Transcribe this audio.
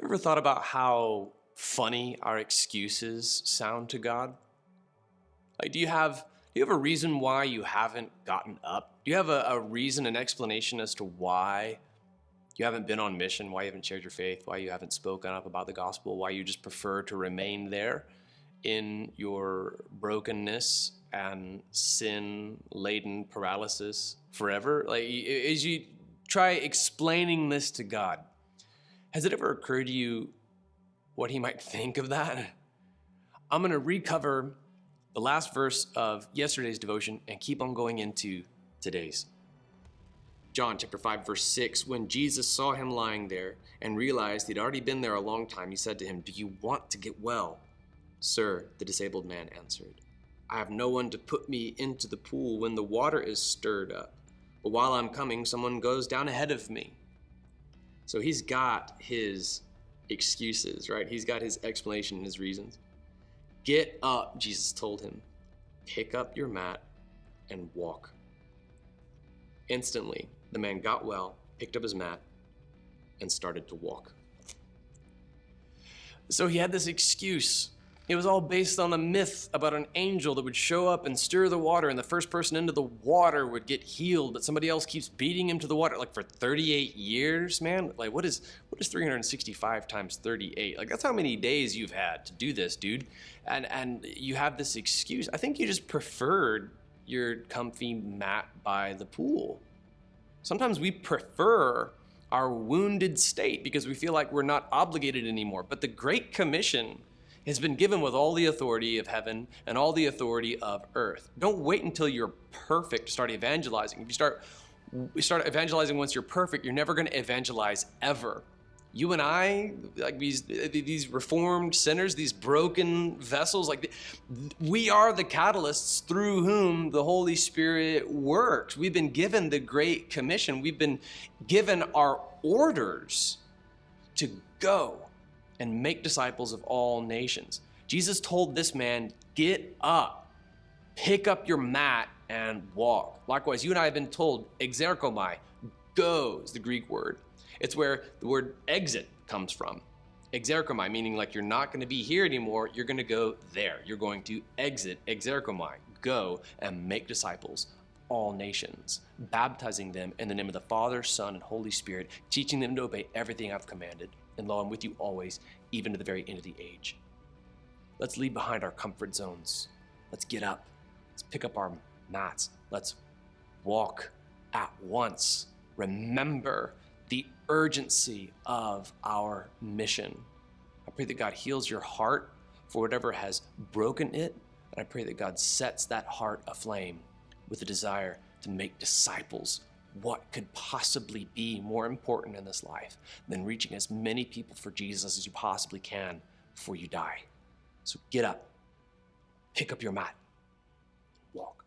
Ever thought about how funny our excuses sound to God? Like, do you have a reason why you haven't gotten up? Do you have a reason, an explanation as to why you haven't been on mission, why you haven't shared your faith, why you haven't spoken up about the gospel, why you just prefer to remain there in your brokenness and sin-laden paralysis forever? Like, as you try explaining this to God, has it ever occurred to you what he might think of that? I'm going to recover the last verse of yesterday's devotion and keep on going into today's. John chapter 5, verse 6, when Jesus saw him lying there and realized he'd already been there a long time, he said to him, "Do you want to get well?" "Sir," the disabled man answered, "I have no one to put me into the pool when the water is stirred up. But while I'm coming, someone goes down ahead of me." So he's got his excuses, right? He's got his explanation and his reasons. "Get up," Jesus told him. "Pick up your mat and walk." Instantly, the man got well, picked up his mat, and started to walk. So he had this excuse. It was all based on a myth about an angel that would show up and stir the water, and the first person into the water would get healed, but somebody else keeps beating him to the water. Like, for 38 years, man? Like, what is 365 times 38? Like, that's how many days you've had to do this, dude. And you have this excuse. I think you just preferred your comfy mat by the pool. Sometimes we prefer our wounded state because we feel like we're not obligated anymore. But the Great Commission has been given with all the authority of heaven and all the authority of earth. Don't wait until you're perfect to start evangelizing. If you start evangelizing once you're perfect, you're never going to evangelize ever. You and I, like these reformed sinners, these broken vessels, we are the catalysts through whom the Holy Spirit works. We've been given the Great Commission. We've been given our orders to go and make disciples of all nations. Jesus told this man, "Get up, pick up your mat and walk." Likewise, you and I have been told, exerkomai, go is the Greek word. It's where the word exit comes from. Exerkomai, meaning like you're not going to be here anymore, you're going to go there. You're going to exit, exerkomai, go and make disciples all nations, baptizing them in the name of the Father, Son, and Holy Spirit, teaching them to obey everything I've commanded. And lo, I'm with you always, even to the very end of the age. Let's leave behind our comfort zones. Let's get up. Let's pick up our mats. Let's walk at once. Remember the urgency of our mission. I pray that God heals your heart for whatever has broken it. And I pray that God sets that heart aflame with a desire to make disciples. What could possibly be more important in this life than reaching as many people for Jesus as you possibly can before you die? So get up, pick up your mat, walk.